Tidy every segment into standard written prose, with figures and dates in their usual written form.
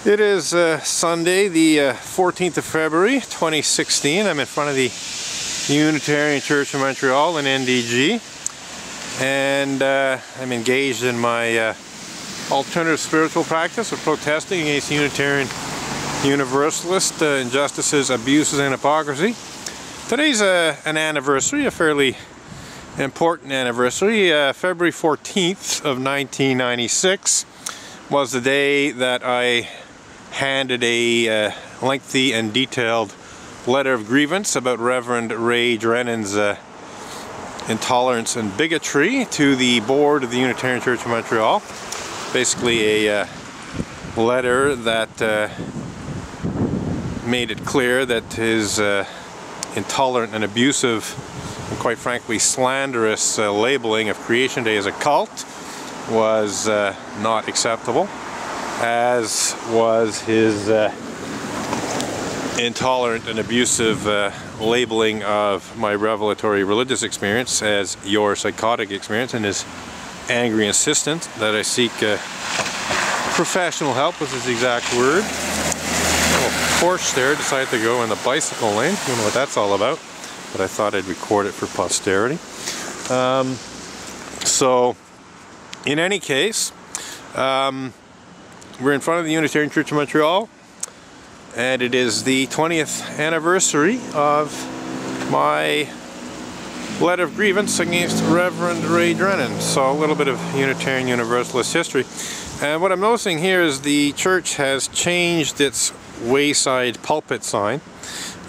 It is Sunday, the 14th of February, 2016. I'm in front of the Unitarian Church of Montreal in NDG, and I'm engaged in my alternative spiritual practice of protesting against Unitarian Universalist injustices, abuses, and hypocrisy. Today's an anniversary, a fairly important anniversary. February 14th of 1996 was the day that I handed a lengthy and detailed letter of grievance about Reverend Ray Drennan's intolerance and bigotry to the board of the Unitarian Church of Montreal. Basically a letter that made it clear that his intolerant and abusive and quite frankly slanderous labeling of Creation Day as a cult was not acceptable, as was his intolerant and abusive labeling of my revelatory religious experience as your psychotic experience, and his angry insistence that I seek professional help was his exact word. A little Porsche there decided to go in the bicycle lane. I don't know what that's all about, but I thought I'd record it for posterity. So in any case, we're in front of the Unitarian Church of Montreal, and it is the 20th anniversary of my letter of grievance against Reverend Ray Drennan. So a little bit of Unitarian Universalist history. And what I'm noticing here is the church has changed its wayside pulpit sign.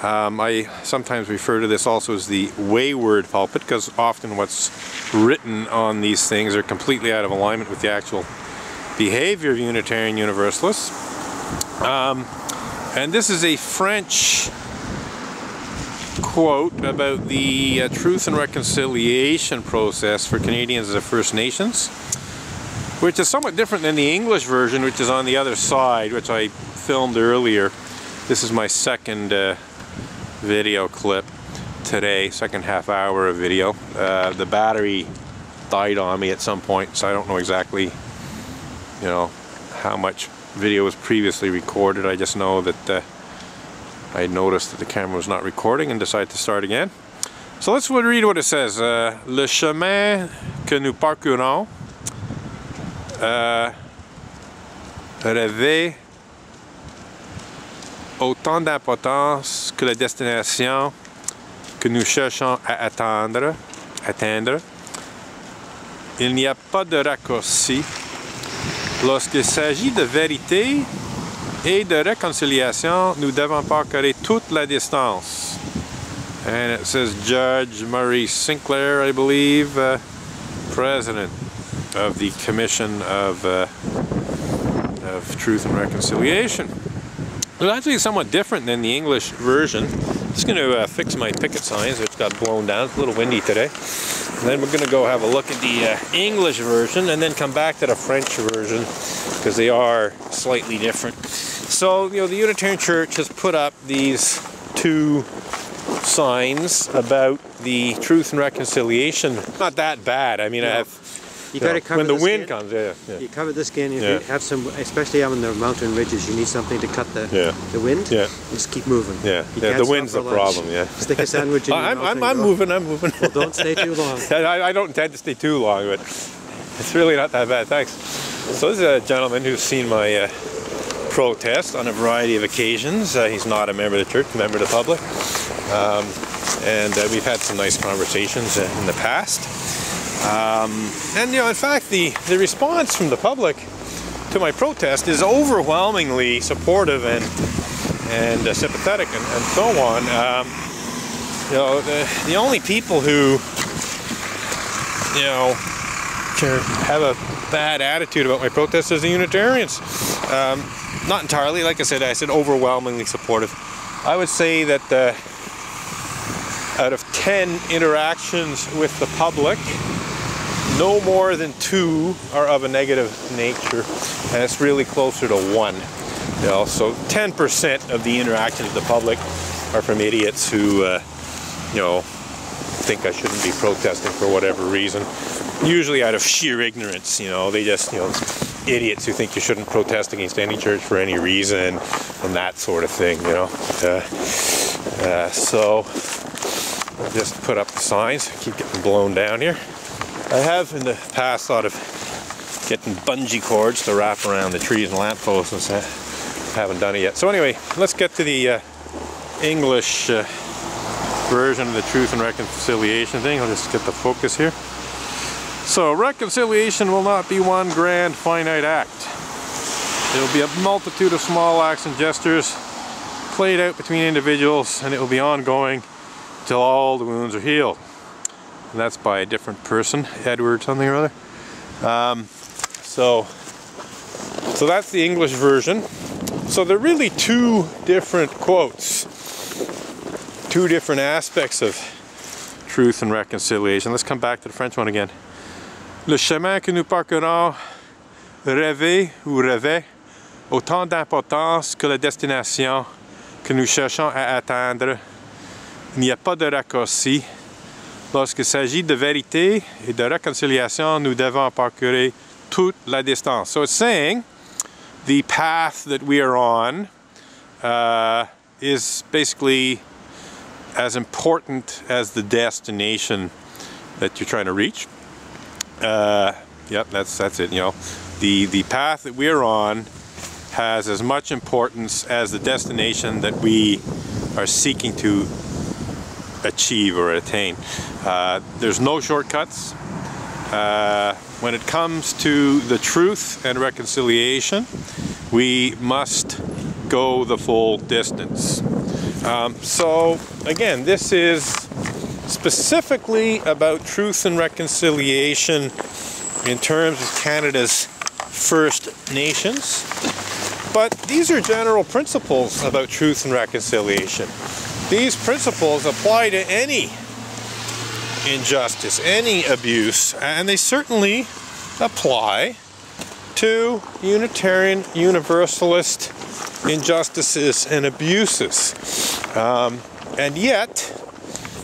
I sometimes refer to this also as the wayward pulpit, because often what's written on these things are completely out of alignment with the actual behavior of Unitarian Universalists. And this is a French quote about the truth and reconciliation process for Canadians as First Nations, which is somewhat different than the English version, which is on the other side, which I filmed earlier. This is my second video clip today, second half hour of video. The battery died on me at some point, so I don't know exactly, you know, how much video was previously recorded. I just know that I noticed that the camera was not recording and decided to start again. So let's read what it says. Le chemin que nous parcourons revêt autant d'importance que la destination que nous cherchons à atteindre. Il n'y a pas de raccourci lorsqu'il s'agit de vérité et de réconciliation. Nous devons parcourir toute la distance. And it says Judge Murray Sinclair, I believe, President of the Commission of Truth and Reconciliation. It's actually somewhat different than the English version. I'm just going to fix my picket signs, which got blown down. It's a little windy today. And then we're going to go have a look at the English version, and then come back to the French version, because they are slightly different. So, you know, the Unitarian Church has put up these two signs about the truth and reconciliation. Not that bad. I mean, no. You got to cover when the wind skin. comes, yeah. You cover the skin. If you have some, especially on the mountain ridges, you need something to cut the wind. Yeah. Just keep moving. Yeah. The wind's the problem. Yeah. Stick a sandwich in your mouth. I'm moving. Well, don't stay too long. I don't intend to stay too long, but it's really not that bad. Thanks. So this is a gentleman who's seen my protest on a variety of occasions. He's not a member of the church, a member of the public, and we've had some nice conversations in the past. And you know, in fact, the response from the public to my protest is overwhelmingly supportive and sympathetic and so on. You know, the only people who, you know, have a bad attitude about my protest is the Unitarians. Not entirely, like I said overwhelmingly supportive. I would say that out of 10 interactions with the public, no more than 2 are of a negative nature, and it's really closer to 1. You know, so 10% of the interactions with the public are from idiots who, you know, think I shouldn't be protesting for whatever reason. Usually out of sheer ignorance, you know, they just, you know, idiots who think you shouldn't protest against any church for any reason and that sort of thing, you know. So I'll just put up the signs, keep getting blown down here. I have in the past thought of getting bungee cords to wrap around the trees and lampposts and stuff. Haven't done it yet. So anyway, let's get to the English version of the Truth and Reconciliation thing. I'll just get the focus here. So, reconciliation will not be one grand finite act. It will be a multitude of small acts and gestures played out between individuals, and it will be ongoing until all the wounds are healed. And that's by a different person, Edward something or other. So that's the English version. So there are really two different quotes, two different aspects of truth and reconciliation. Let's come back to the French one again. Le chemin que nous parcourons revêt ou revêt autant d'importance que la destination que nous cherchons à atteindre. Il n'y a pas de raccourci. Lorsqu'il s'agit de vérité et de réconciliation, nous devons parcourir toute la distance. So it's saying the path that we are on is basically as important as the destination that you're trying to reach. Yep, that's it. You know, the path that we're on has as much importance as the destination that we are seeking to achieve or attain. There's no shortcuts. When it comes to the truth and reconciliation, we must go the full distance. So again, this is specifically about truth and reconciliation in terms of Canada's First Nations, but these are general principles about truth and reconciliation. These principles apply to any injustice, any abuse, and they certainly apply to Unitarian Universalist injustices and abuses. And yet,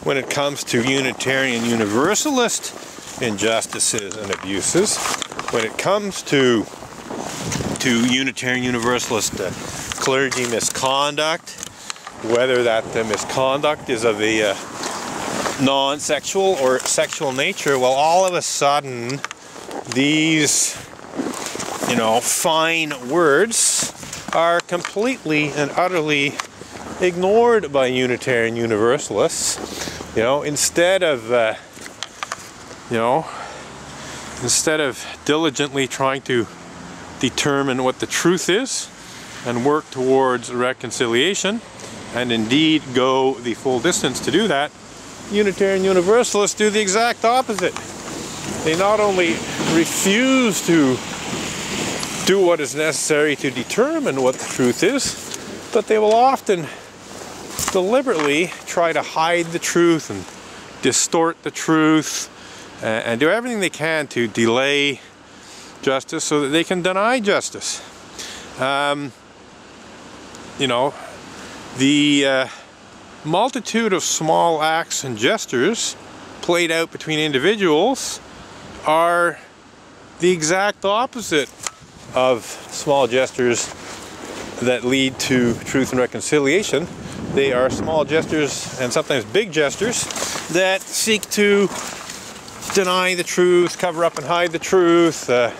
when it comes to Unitarian Universalist injustices and abuses, when it comes to Unitarian Universalist clergy misconduct, whether that misconduct is of a non-sexual or sexual nature, well, all of a sudden these, you know, fine words are completely and utterly ignored by Unitarian Universalists. You know, instead of diligently trying to determine what the truth is and work towards reconciliation, and indeed go the full distance to do that, Unitarian Universalists do the exact opposite. They not only refuse to do what is necessary to determine what the truth is, but they will often deliberately try to hide the truth and distort the truth and do everything they can to delay justice so that they can deny justice. You know, the multitude of small acts and gestures played out between individuals are the exact opposite of small gestures that lead to truth and reconciliation. They are small gestures and sometimes big gestures that seek to deny the truth, cover up and hide the truth, to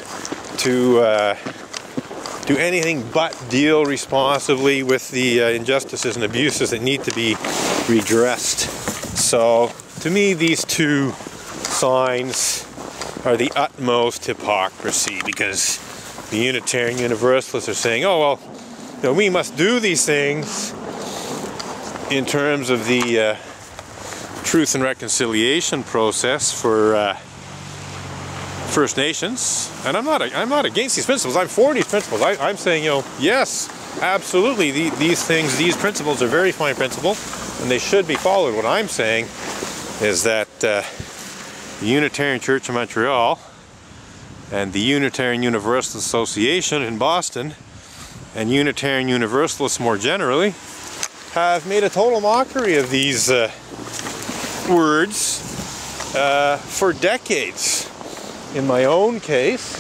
do anything but deal responsibly with the injustices and abuses that need to be redressed. So, to me, these two signs are the utmost hypocrisy, because the Unitarian Universalists are saying, oh, well, you know, we must do these things in terms of the truth and reconciliation process for First Nations, and I'm not against these principles. I'm for these principles. I'm saying, you know, yes, absolutely, these things, these principles are very fine principles, and they should be followed. What I'm saying is that the Unitarian Church of Montreal and the Unitarian Universalist Association in Boston and Unitarian Universalists more generally have made a total mockery of these words for decades. In my own case,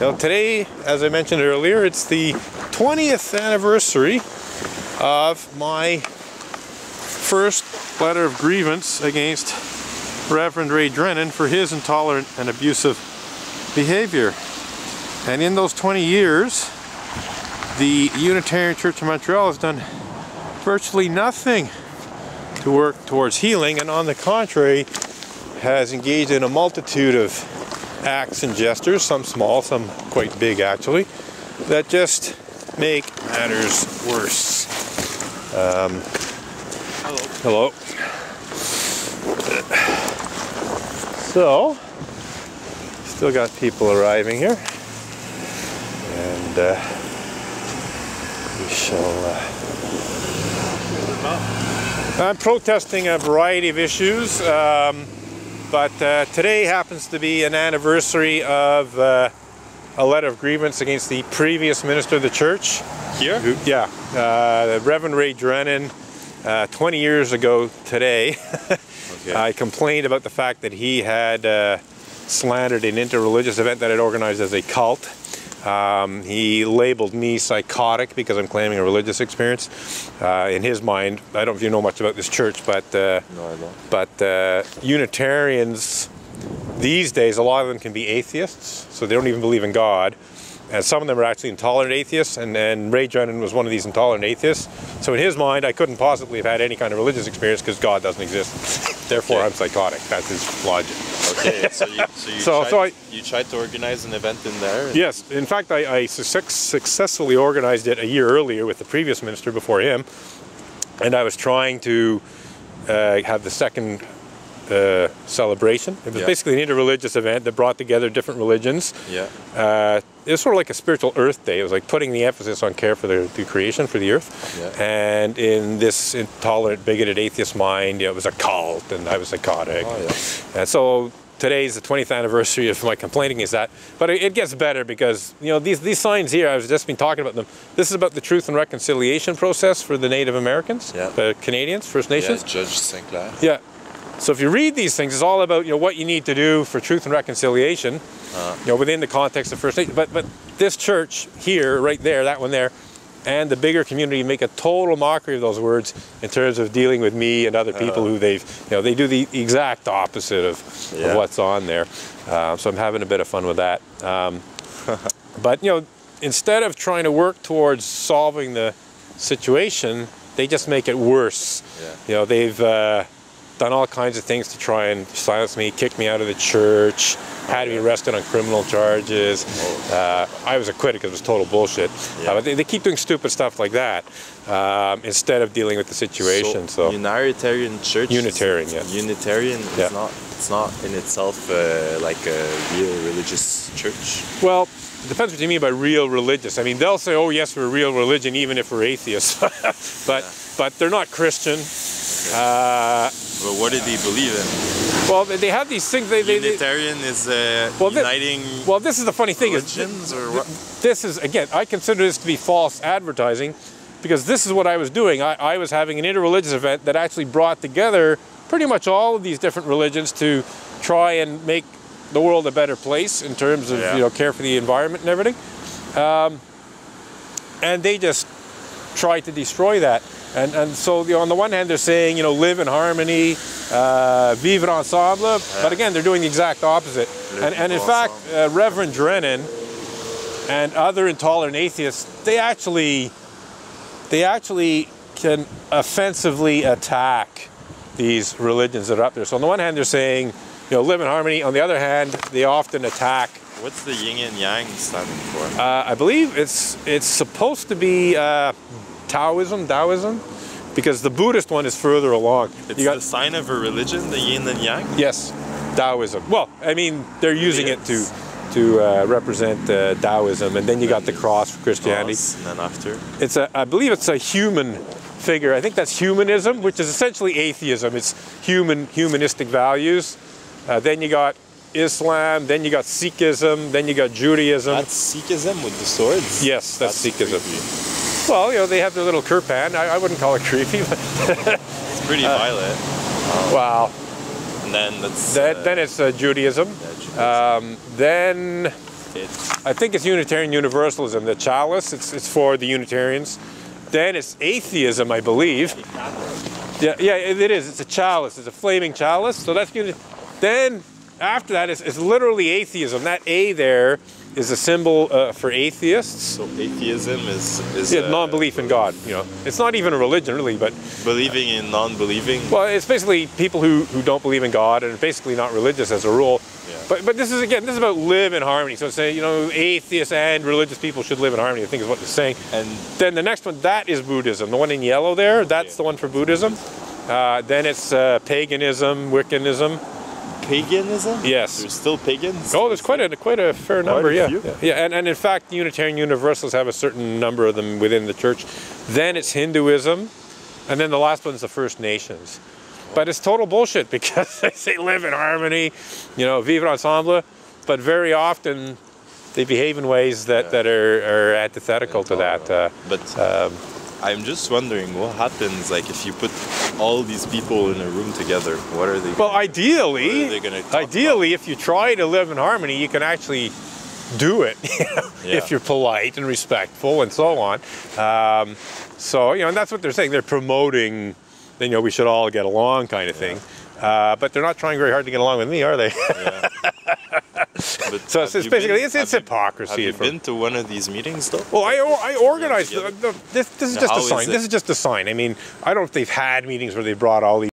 Now today, as I mentioned earlier, it's the 20th anniversary of my first letter of grievance against Reverend Ray Drennan for his intolerant and abusive behavior. And in those 20 years, the Unitarian Church of Montreal has done virtually nothing to work towards healing, and on the contrary, has engaged in a multitude of acts and gestures, some small, some quite big actually, that just make matters worse. Hello. So, still got people arriving here, and we shall... I'm protesting a variety of issues. But today happens to be an anniversary of a letter of grievance against the previous minister of the church. Here? Reverend Ray Drennan. 20 years ago today, okay. I complained about the fact that he had slandered an interreligious event that I'd organized as a cult. He labeled me psychotic because I'm claiming a religious experience. In his mind, I don't know if you know much about this church, but no, I don't. But Unitarians these days, a lot of them can be atheists, so they don't even believe in God. And some of them are actually intolerant atheists, and Ray Drennan was one of these intolerant atheists. So in his mind, I couldn't possibly have had any kind of religious experience because God doesn't exist. Therefore, okay. I'm psychotic. That's his logic. Okay, you tried to organize an event in there? Yes. In fact, I successfully organized it a year earlier with the previous minister before him. And I was trying to have the second celebration. It was basically an interreligious event that brought together different religions. Yeah. It was sort of like a spiritual Earth Day. It was like putting the emphasis on care for the creation, for the earth. Yeah. And in this intolerant, bigoted atheist mind, it was a cult, and I was psychotic. Oh, yeah. And so today's the 20th anniversary of my complaining against that. But it gets better because, you know, these signs here, I've just been talking about them. This is about the truth and reconciliation process for the Native Americans, the Canadians, First Nations. Yeah, Judge Sinclair. Yeah. So if you read these things, it's all about, you know, what you need to do for truth and reconciliation, you know, within the context of First Nations. But this church here, right there, that one there, and the bigger community make a total mockery of those words in terms of dealing with me and other people who they do the exact opposite of what's on there. So I'm having a bit of fun with that. But, you know, instead of trying to work towards solving the situation, they just make it worse. Yeah. You know, they've done all kinds of things to try and silence me, kicked me out of the church, had me arrested on criminal charges. I was acquitted because it was total bullshit. But they keep doing stupid stuff like that instead of dealing with the situation. So Unitarian church. Unitarian, yes. Unitarian is it's not in itself like a real religious church. Well, it depends what you mean by real religious. I mean, they'll say, "Oh, yes, we're a real religion," even if we're atheists. but they're not Christian. But what did he believe in? Well, they have these things. Unitarian is uniting. Well, this is the funny thing. Religions, or what? This is, again, I consider this to be false advertising, because this is what I was doing. I was having an interreligious event that actually brought together pretty much all of these different religions to try and make the world a better place in terms of care for the environment and everything. And they just tried to destroy that. And so, on the one hand, they're saying, live in harmony, vivre ensemble. But again, they're doing the exact opposite. And in fact, Reverend Drennan and other intolerant atheists, they actually can offensively attack these religions that are up there. So on the one hand, they're saying, live in harmony. On the other hand, they often attack. What's the yin and yang standing for? I believe it's supposed to be Taoism, because the Buddhist one is further along. It's the sign of a religion, the yin and yang? Yes, Taoism. Well, I mean, they're using it to represent Taoism, and then you got the cross for Christianity. And then after? I believe it's a human figure. I think that's humanism, which is essentially atheism. It's humanistic values. Then you got Islam, then you got Sikhism, then you got Judaism. That's Sikhism with the swords? Yes, that's Sikhism. Creepy. Well, they have their little kirpan. I wouldn't call it creepy, but it's pretty violent. Wow. And then that's then it's Judaism. Yeah, Judaism. Then I think it's Unitarian Universalism. The chalice, it's for the Unitarians. Then it's atheism, I believe. Yeah, it is. It's a chalice. It's a flaming chalice. So that's then after that, it's literally atheism. That A there is a symbol for atheists. So atheism is non-belief in God. You know, it's not even a religion really, but believing in non-believing. Well, it's basically people who don't believe in God and are basically not religious as a rule. Yeah. But this is about live in harmony. So say, you know, atheists and religious people should live in harmony, I think is what it's saying. And then the next one, that is Buddhism. The one in yellow there, that's the one for Buddhism. Then it's paganism, Wiccanism. Paganism? Yes. There's still pagans? Oh, there's quite a fair number, yeah. And in fact, Unitarian Universalists have a certain number of them within the church. Then it's Hinduism, and then the last one's the First Nations. But it's total bullshit because they say live in harmony, you know, vivre ensemble, but very often they behave in ways that are antithetical to that. I'm just wondering what happens, like, if you put all these people in a room together. What are they? Well, ideally, if you try to live in harmony, you can actually do it if you're polite and respectful and so on. So you know, and that's what they're saying. They're promoting, you know, we should all get along kind of thing. But they're not trying very hard to get along with me, are they? So it's basically it's hypocrisy. Have you been to one of these meetings though? Well, I organized this is just a sign. This is just a sign. I mean, I don't know if they've had meetings where they brought all these